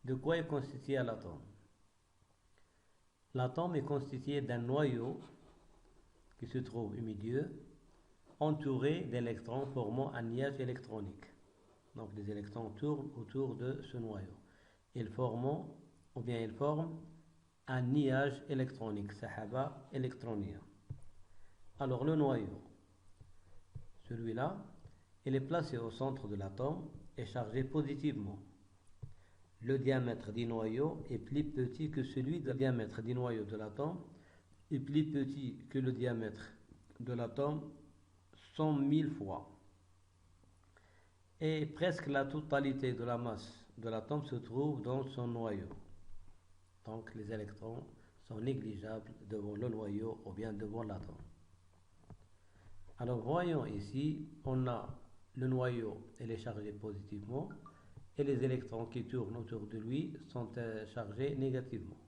De quoi est constitué l'atome? L'atome est constitué d'un noyau qui se trouve au milieu, entouré d'électrons formant un nuage électronique. Donc les électrons tournent autour de ce noyau. Ils forment un nuage électronique, sahaba électronia. Alors le noyau, celui-là, il est placé au centre de l'atome et chargé positivement. Le diamètre du noyau est plus petit que celui du diamètre du noyau de l'atome est plus petit que le diamètre de l'atome 100 000 fois. Et presque la totalité de la masse de l'atome se trouve dans son noyau. Donc les électrons sont négligeables devant le noyau ou bien devant l'atome. Alors voyons ici, on a le noyau, il est chargé positivement et les électrons qui tournent autour de lui sont chargés négativement.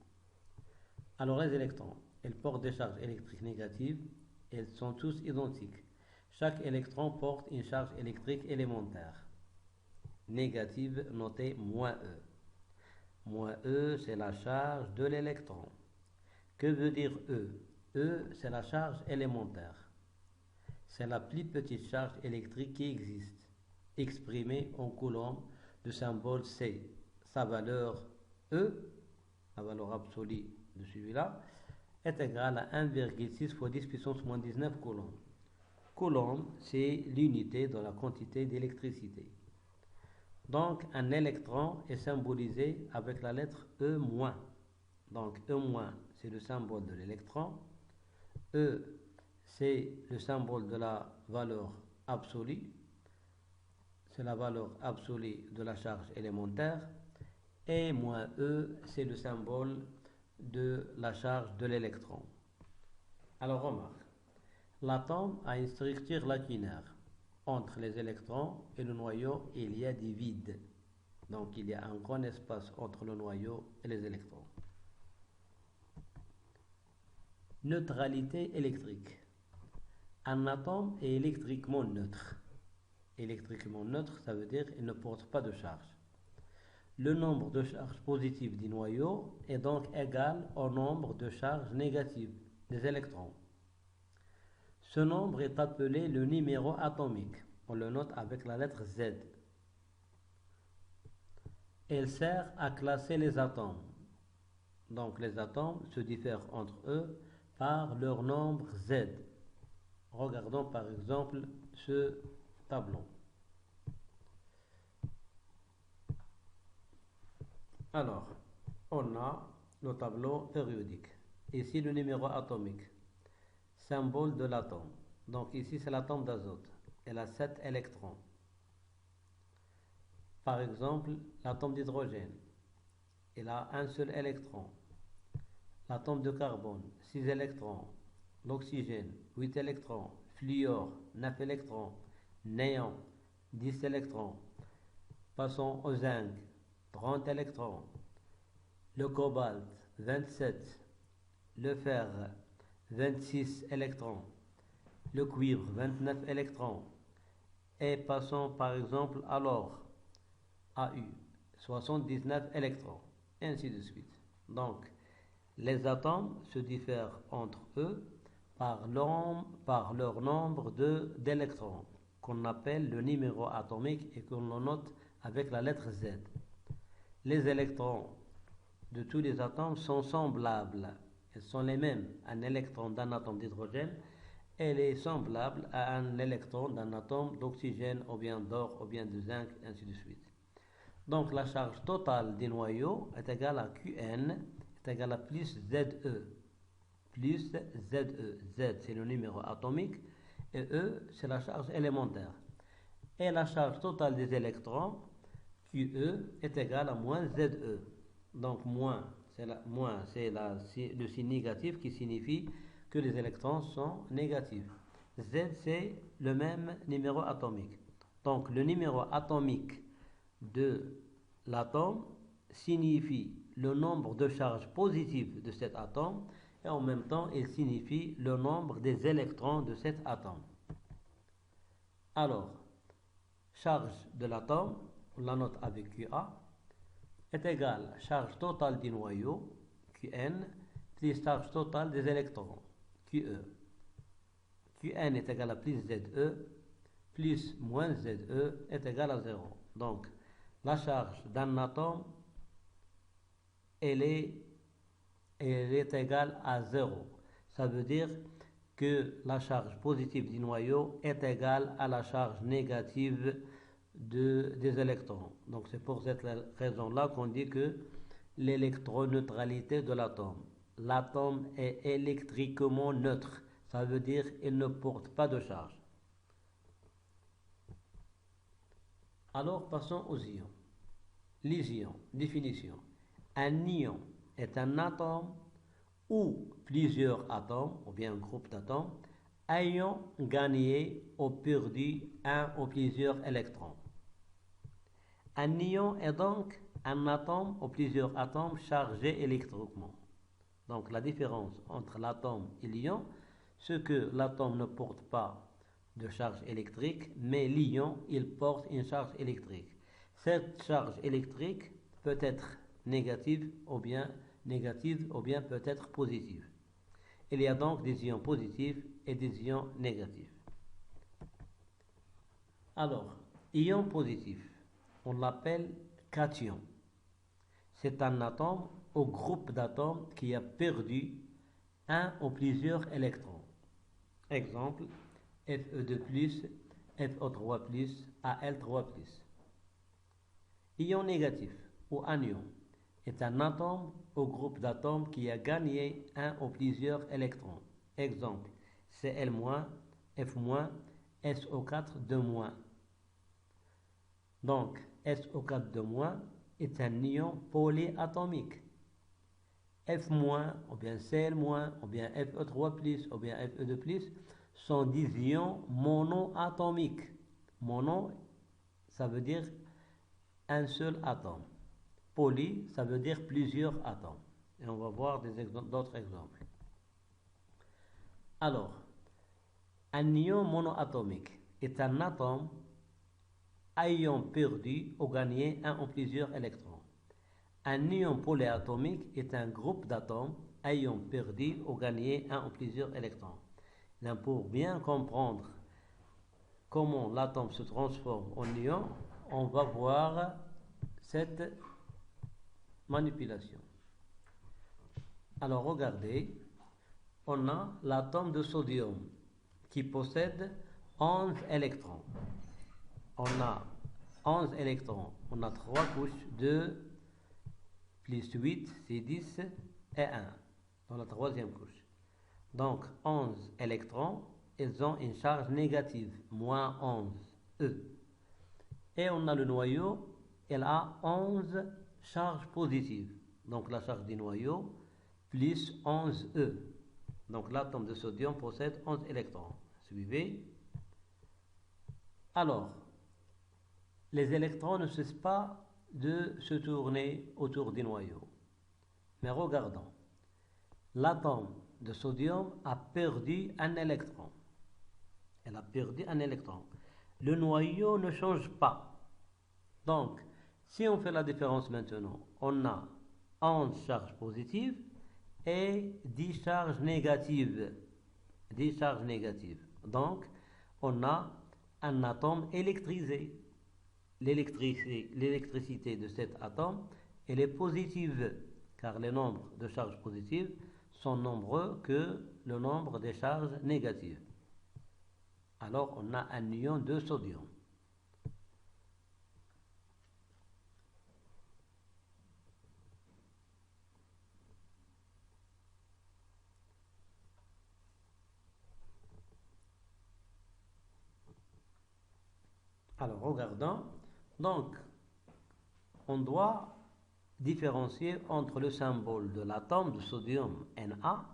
Alors les électrons, ils portent des charges électriques négatives et ils sont tous identiques. Chaque électron porte une charge électrique élémentaire, négative notée moins E. Moins E, c'est la charge de l'électron. Que veut dire E? E, c'est la charge élémentaire. C'est la plus petite charge électrique qui existe, exprimée en coulombs de symbole C. Sa valeur E, la valeur absolue de celui-là, est égale à 1,6 fois 10 puissance moins 19 coulombs. Coulomb, c'est l'unité de la quantité d'électricité. Donc, un électron est symbolisé avec la lettre E-. Donc, E-, c'est le symbole de l'électron. E, c'est le symbole de la valeur absolue. C'est la valeur absolue de la charge élémentaire. Et -E, c'est le symbole de la charge de l'électron. Alors, remarque, l'atome a une structure lacunaire. Entre les électrons et le noyau, il y a des vides. Donc, il y a un grand espace entre le noyau et les électrons. Neutralité électrique. Un atome est électriquement neutre. Électriquement neutre, ça veut dire qu'il ne porte pas de charge. Le nombre de charges positives du noyau est donc égal au nombre de charges négatives des électrons. Ce nombre est appelé le numéro atomique. On le note avec la lettre Z. Il sert à classer les atomes. Donc les atomes se diffèrent entre eux par leur nombre Z. Regardons par exemple ce tableau. Alors, on a le tableau périodique. Ici le numéro atomique. Symbole de l'atome. Donc ici c'est l'atome d'azote. Elle a 7 électrons. Par exemple, l'atome d'hydrogène. Il a un seul électron. L'atome de carbone, 6 électrons. L'oxygène, 8 électrons. Fluor, 9 électrons. Néon, 10 électrons. Passons au zinc, 30 électrons. Le cobalt, 27. Le fer, 26 électrons. Le cuivre, 29 électrons. Et passons par exemple à l'or, AU, 79 électrons, et ainsi de suite. Donc, les atomes se diffèrent entre eux par leur nombre d'électrons, qu'on appelle le numéro atomique et qu'on le note avec la lettre Z. Les électrons de tous les atomes sont semblables. Ils sont les mêmes. Un électron d'un atome d'hydrogène, elle est semblable à un électron d'un atome d'oxygène, ou bien d'or, ou bien de zinc, ainsi de suite. Donc la charge totale des noyaux est égale à Qn, est égale à plus Ze. Plus Ze. Z, c'est le numéro atomique, et E, c'est la charge élémentaire. Et la charge totale des électrons, QE, est égale à moins Ze. Donc moins, c'est le signe négatif qui signifie que les électrons sont négatifs. Z, c'est le même numéro atomique. Donc le numéro atomique de l'atome signifie le nombre de charges positives de cet atome et en même temps il signifie le nombre des électrons de cet atome. Alors, charge de l'atome, on la note avec QA. est égal à charge totale du noyau, Qn, plus charge totale des électrons, Qe. Qn est égal à plus Ze, plus moins Ze est égal à 0. Donc, la charge d'un atome, elle est égale à 0. Ça veut dire que la charge positive du noyau est égale à la charge négative des électrons. Donc c'est pour cette raison-là qu'on dit que l'électroneutralité de l'atome. L'atome est électriquement neutre. Ça veut dire qu'il ne porte pas de charge. Alors passons aux ions. Les ions, définition. Un ion est un atome ou plusieurs atomes, ou bien un groupe d'atomes, ayant gagné ou perdu un ou plusieurs électrons. Un ion est donc un atome ou plusieurs atomes chargés électriquement. Donc la différence entre l'atome et l'ion, c'est que l'atome ne porte pas de charge électrique, mais l'ion, il porte une charge électrique. Cette charge électrique peut être négative ou bien peut être positive. Il y a donc des ions positifs et des ions négatifs. Alors, ion positif, on l'appelle cation. C'est un atome ou groupe d'atomes qui a perdu un ou plusieurs électrons. Exemple, Fe2+, FO3+, Al3+. Ion négatif ou anion est un atome ou groupe d'atomes qui a gagné un ou plusieurs électrons. Exemple, Cl-, F-, SO4-. Donc, SO4-, est un ion polyatomique. F-, ou bien Cl-, ou bien Fe3+, ou bien Fe2+, sont des ions monoatomiques. Mono, ça veut dire un seul atome. Poly, ça veut dire plusieurs atomes. Et on va voir d'autres exemples. Alors, un ion monoatomique est un atome ayant perdu ou gagné un ou plusieurs électrons. Un ion polyatomique est un groupe d'atomes ayant perdu ou gagné un ou plusieurs électrons. Donc, pour bien comprendre comment l'atome se transforme en ion, on va voir cette manipulation. Alors regardez, on a l'atome de sodium qui possède 11 électrons. On a 11 électrons, on a 3 couches, 2 plus 8, c'est 10 et 1 dans la troisième couche. Donc 11 électrons, ils ont une charge négative, moins 11 E. Et on a le noyau, elle a 11 charges positives. Donc la charge du noyau plus 11 E. Donc l'atome de sodium possède 11 électrons. Suivez. Alors, les électrons ne cessent pas de se tourner autour du noyau. Mais regardons. L'atome de sodium a perdu un électron. Elle a perdu un électron. Le noyau ne change pas. Donc, si on fait la différence maintenant, on a 11 charges positives et 10 charges négatives. 10 charges négatives. Donc, on a un atome électrisé. L'électricité de cet atome, elle est positive, car les nombres de charges positives sont nombreux que le nombre des charges négatives. Alors, on a un ion de sodium. Alors, regardons. Donc, on doit différencier entre le symbole de l'atome de sodium Na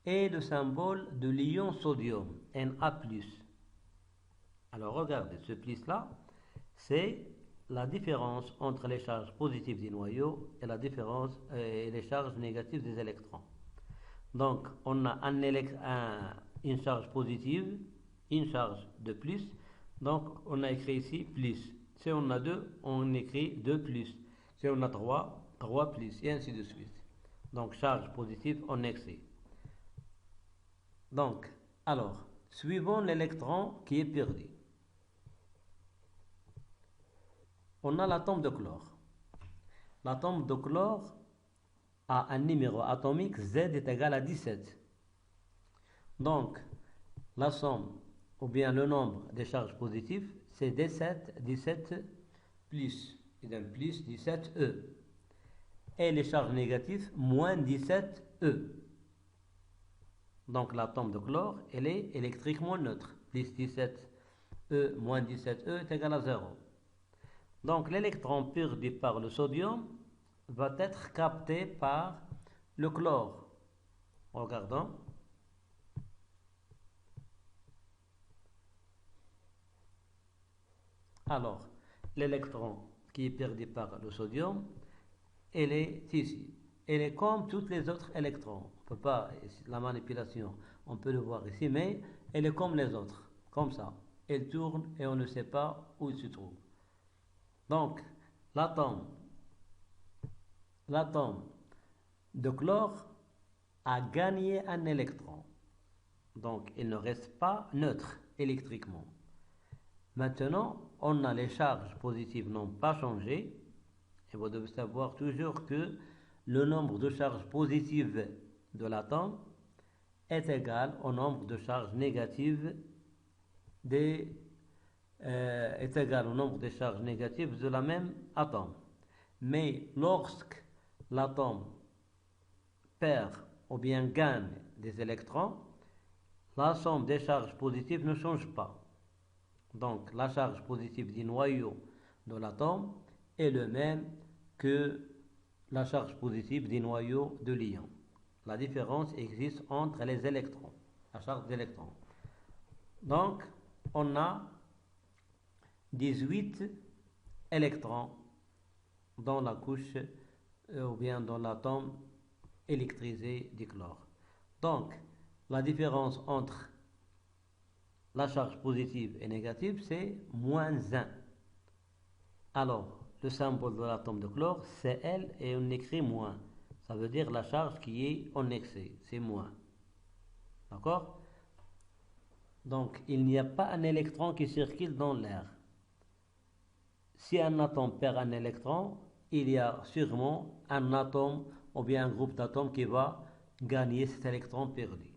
et le symbole de l'ion sodium Na+. Alors, regardez, ce plus-là, c'est la différence entre les charges positives du noyau et la différence et les charges négatives des électrons. Donc, on a une charge positive, une charge de plus. Donc, on a écrit ici plus. Si on a 2, on écrit 2 plus. Si on a 3, 3 plus, et ainsi de suite. Donc, charge positive en excès. Donc, alors, suivons l'électron qui est perdu. On a l'atome de chlore. L'atome de chlore a un numéro atomique Z est égal à 17. Donc, la somme, ou bien le nombre des charges positives, c'est 17 plus, et donc plus 17E. Et les charges négatives, moins 17E. Donc l'atome de chlore, elle est électriquement neutre. Plus 17E moins 17E est égal à 0. Donc l'électron perdu par le sodium va être capté par le chlore. Regardons. Alors, l'électron qui est perdu par le sodium, elle est ici. Elle est comme tous les autres électrons. On ne peut pas, la manipulation, on peut le voir ici, mais elle est comme les autres, comme ça. Elle tourne et on ne sait pas où il se trouve. Donc, l'atome de chlore a gagné un électron. Donc, il ne reste pas neutre électriquement. Maintenant, on a les charges positives n'ont pas changé. Et vous devez savoir toujours que le nombre de charges positives de l'atome est égal au nombre de charges négatives est égal au nombre de charges négatives de la même atome. Mais lorsque l'atome perd ou bien gagne des électrons, la somme des charges positives ne change pas. Donc la charge positive du noyau de l'atome est le même que la charge positive du noyau de l'ion. La différence existe entre les électrons, la charge d'électrons. Donc, on a 18 électrons dans la couche ou bien dans l'atome électrisé du chlore. Donc, la différence entre la charge positive et négative, c'est moins 1. Alors, le symbole de l'atome de chlore, c'est L et on écrit moins. Ça veut dire la charge qui est en excès, c'est moins. D'accord? Donc, il n'y a pas un électron qui circule dans l'air. Si un atome perd un électron, il y a sûrement un atome ou bien un groupe d'atomes qui va gagner cet électron perdu.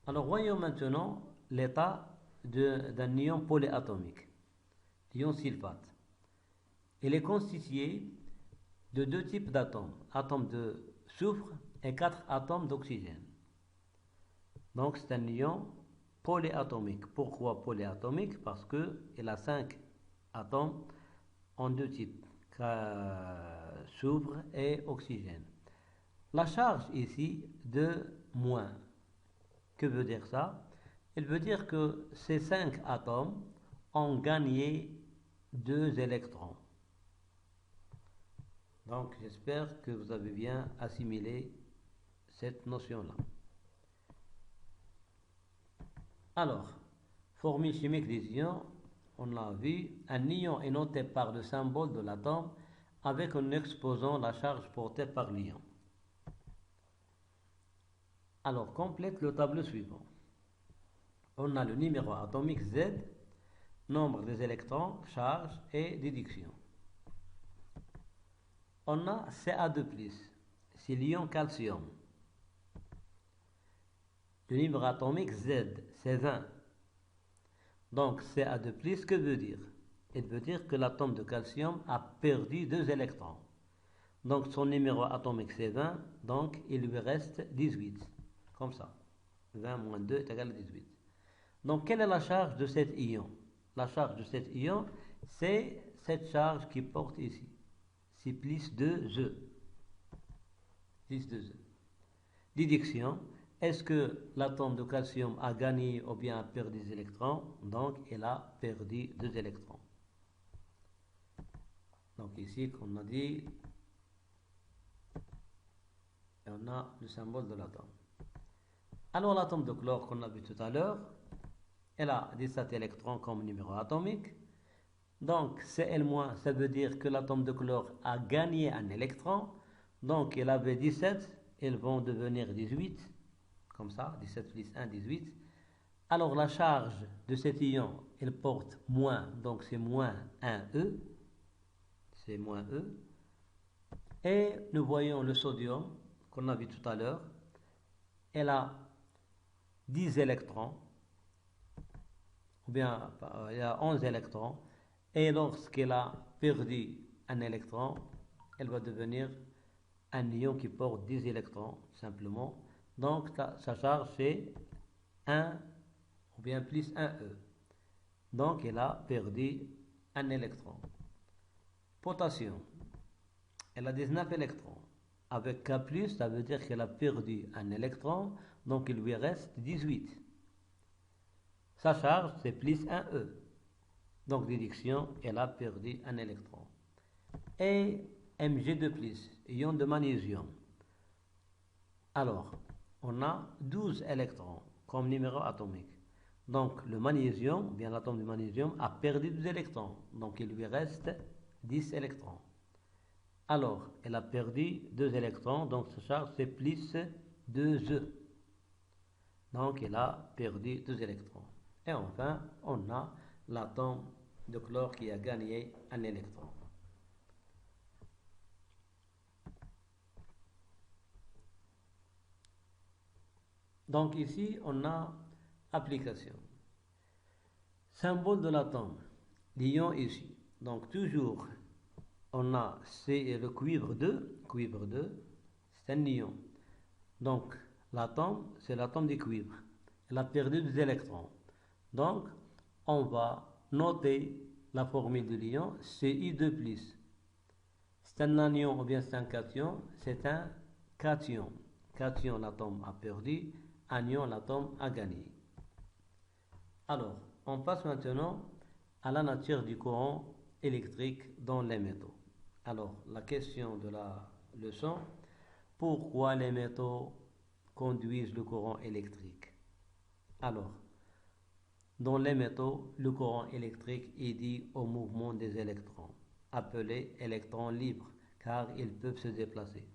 Alors, voyons maintenant l'état d'un ion polyatomique, l'ion sulfate. Il est constitué de 2 types d'atomes, atomes de soufre et 4 atomes d'oxygène. Donc c'est un ion polyatomique. Pourquoi polyatomique? Parce qu'il a 5 atomes en 2 types, soufre et oxygène. La charge ici de moins. Que veut dire ça? Il veut dire que ces 5 atomes ont gagné 2 électrons. Donc j'espère que vous avez bien assimilé cette notion-là. Alors, formule chimique des ions, on l'a vu, un ion est noté par le symbole de l'atome avec un exposant la charge portée par l'ion. Alors, complète le tableau suivant. On a le numéro atomique Z, nombre des électrons, charge et déduction. On a Ca2+, c'est l'ion calcium. Le numéro atomique Z, c'est 20. Donc Ca2+, que veut dire? Il veut dire que l'atome de calcium a perdu 2 électrons. Donc son numéro atomique c'est 20, donc il lui reste 18. Comme ça. 20 moins 2 est égal à 18. Donc quelle est la charge de cet ion? La charge de cet ion, c'est cette charge qui porte ici. C'est plus 2E. Plus 2E. Déduction. Est-ce que l'atome de calcium a gagné ou bien a perdu des électrons? Donc, il a perdu 2 électrons. Donc ici, comme on a dit, on a le symbole de l'atome. Alors, l'atome de chlore qu'on a vu tout à l'heure, elle a 17 électrons comme numéro atomique. Donc Cl-, ça veut dire que l'atome de chlore a gagné un électron. Donc il avait 17, ils vont devenir 18, comme ça, 17 plus 1, 18. Alors la charge de cet ion, elle porte moins, donc c'est moins 1E, c'est moins E. Et nous voyons le sodium, qu'on a vu tout à l'heure, elle a 10 électrons, ou bien il y a 11 électrons, et lorsqu'elle a perdu un électron, elle va devenir un ion qui porte 10 électrons, simplement. Donc sa charge c'est 1 ou bien plus 1E. Donc elle a perdu un électron. Potassium, elle a 19 électrons. Avec K+, ça veut dire qu'elle a perdu un électron, donc il lui reste 18. Sa charge, c'est plus 1E. Donc, déduction, elle a perdu un électron. Et Mg2+, ion de magnésium. Alors, on a 12 électrons comme numéro atomique. Donc, le magnésium, bien l'atome de magnésium, a perdu 12 électrons. Donc, il lui reste 10 électrons. Alors, elle a perdu 2 électrons, donc sa charge c'est plus 2E. Donc, elle a perdu 2 électrons. Et enfin, on a l'atome de chlore qui a gagné un électron. Donc ici, on a application. Symbole de l'atome, l'ion ici. Donc toujours, on a c'est le cuivre 2, c'est un ion. Donc l'atome, c'est l'atome du cuivre. Elle a perdu des électrons. Donc on va noter la formule de l'ion Ci2+. C'est un anion ou bien c'est un cation, c'est un cation. Cation, l'atome a perdu, anion, l'atome a gagné. Alors, on passe maintenant à la nature du courant électrique dans les métaux. Alors, la question de la leçon, pourquoi les métaux conduisent le courant électrique? Alors, dans les métaux, le courant électrique est dû au mouvement des électrons, appelés électrons libres, car ils peuvent se déplacer.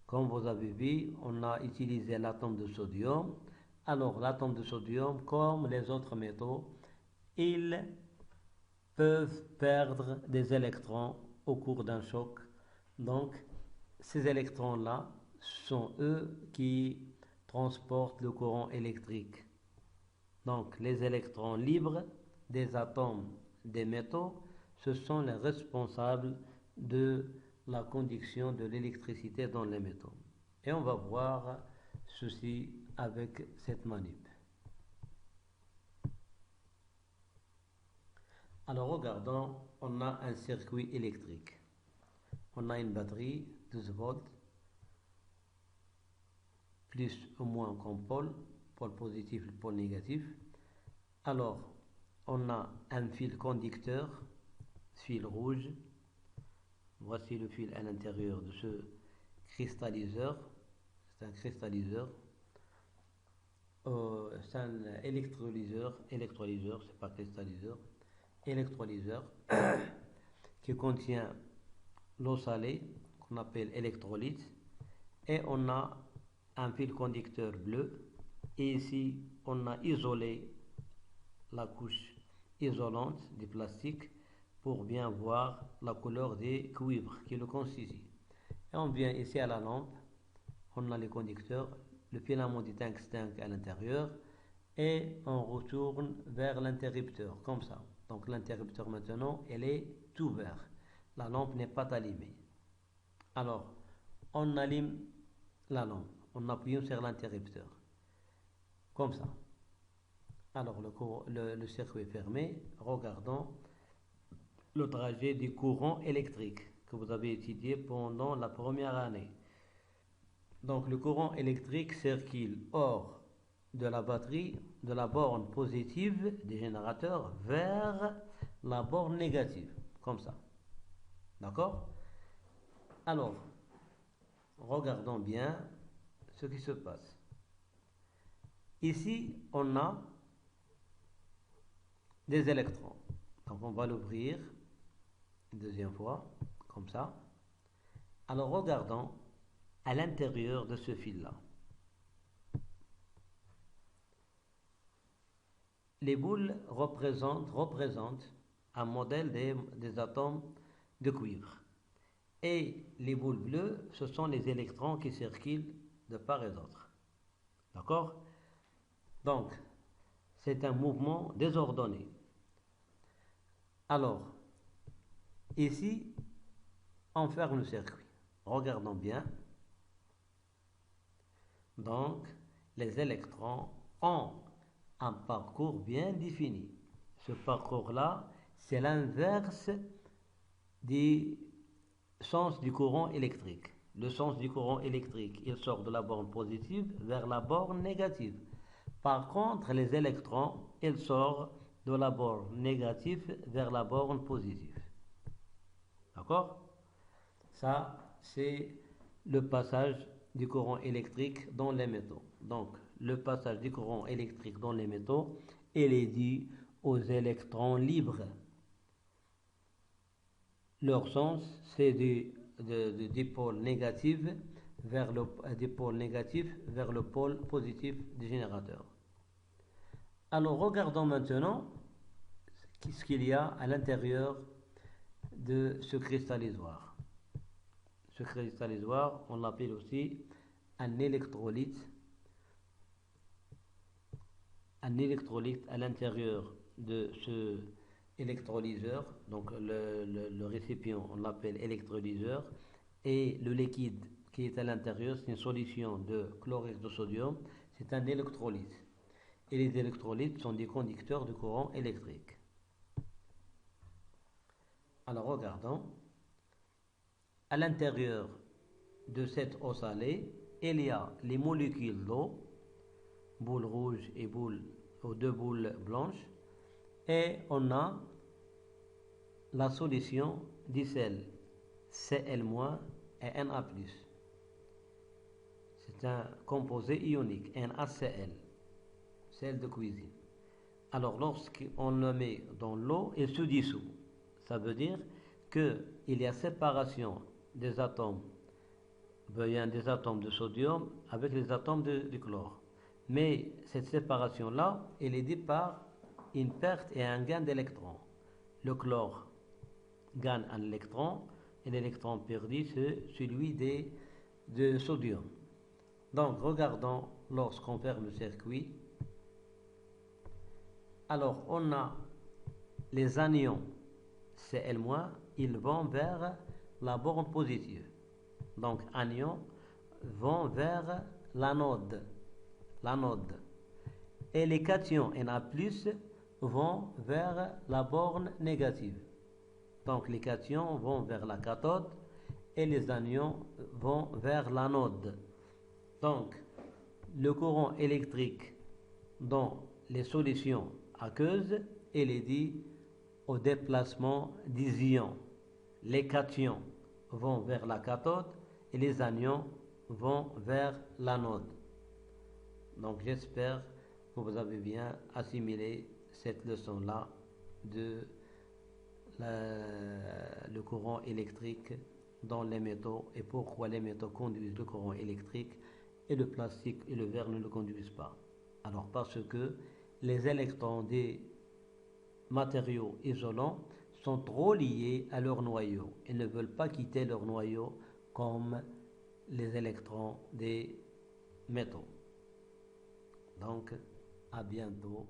Comme vous avez vu, on a utilisé l'atome de sodium. Alors, l'atome de sodium, comme les autres métaux, ils peuvent perdre des électrons au cours d'un choc. Donc, ces électrons-là sont eux qui transportent le courant électrique. Donc, les électrons libres des atomes des métaux, ce sont les responsables de la conduction de l'électricité dans les métaux. Et on va voir ceci avec cette manip. Alors, regardons, on a un circuit électrique. On a une batterie, 12 volts, plus ou moins comme pôle positif, pôle négatif. Alors, on a un fil conducteur, fil rouge. Voici le fil à l'intérieur de ce cristalliseur. C'est un cristalliseur. C'est un électrolyseur, c'est pas cristalliseur, électrolyseur qui contient l'eau salée qu'on appelle électrolyte. Et on a un fil conducteur bleu. Et ici, on a isolé la couche isolante du plastique pour bien voir la couleur des cuivres qui le constituent. Et on vient ici à la lampe, on a les conducteurs, le filament du tungstène à l'intérieur et on retourne vers l'interrupteur, comme ça. Donc l'interrupteur maintenant, elle est ouverte. La lampe n'est pas allumée. Alors, on allume la lampe en appuyant sur l'interrupteur. Comme ça. Alors, le circuit est fermé. Regardons le trajet du courant électrique que vous avez étudié pendant la première année. Donc, le courant électrique circule hors de la batterie, de la borne positive des générateurs vers la borne négative. Comme ça. D'accord? Alors, regardons bien ce qui se passe. Ici, on a des électrons. Donc, on va l'ouvrir. une deuxième fois, comme ça. Alors regardons à l'intérieur de ce fil-là. Les boules représentent un modèle des atomes de cuivre. Et les boules bleues, ce sont les électrons qui circulent de part et d'autre. D'accord? Donc, c'est un mouvement désordonné. Alors, ici, on ferme le circuit. Regardons bien. Donc, les électrons ont un parcours bien défini. Ce parcours-là, c'est l'inverse du sens du courant électrique. Le sens du courant électrique, il sort de la borne positive vers la borne négative. Par contre, les électrons, ils sortent de la borne négative vers la borne positive. D'accord? Ça, c'est le passage du courant électrique dans les métaux. Donc, le passage du courant électrique dans les métaux, il est dû aux électrons libres. Leur sens, c'est du pôle négatif vers le pôle positif du générateur. Alors, regardons maintenant ce qu'il y a à l'intérieur de ce cristallisoire. Ce cristallisoire, on l'appelle aussi un électrolyte. Un électrolyte à l'intérieur de ce électrolyseur, donc le récipient, on l'appelle électrolyseur, et le liquide qui est à l'intérieur, c'est une solution de chlorure de sodium, c'est un électrolyte. Et les électrolytes sont des conducteurs de courant électrique. Alors regardons. À l'intérieur de cette eau salée, il y a les molécules d'eau, boules rouges et deux boules blanches, et on a la solution du sel, Cl- et Na+. C'est un composé ionique, NaCl, sel de cuisine. Alors lorsqu'on le met dans l'eau, il se dissout. Ça veut dire qu'il y a séparation des atomes, des atomes de sodium avec les atomes de chlore. Mais cette séparation-là, elle est due par une perte et un gain d'électrons. Le chlore gagne un électron et l'électron perdu, c'est celui de sodium. Donc, regardons lorsqu'on ferme le circuit. Alors, on a les anions Cl-, ils vont vers la borne positive. Donc, anions vont vers l'anode. Et les cations Na+, vont vers la borne négative. Donc, les cations vont vers la cathode et les anions vont vers l'anode. Donc, le courant électrique dans les solutions aqueuses, il est dû au déplacement des ions. Les cations vont vers la cathode et les anions vont vers l'anode. Donc j'espère que vous avez bien assimilé cette leçon-là de le courant électrique dans les métaux et pourquoi les métaux conduisent le courant électrique et le plastique et le verre ne le conduisent pas. Alors parce que les électrons des matériaux isolants sont trop liés à leur noyau et ne veulent pas quitter leur noyau comme les électrons des métaux. Donc, à bientôt.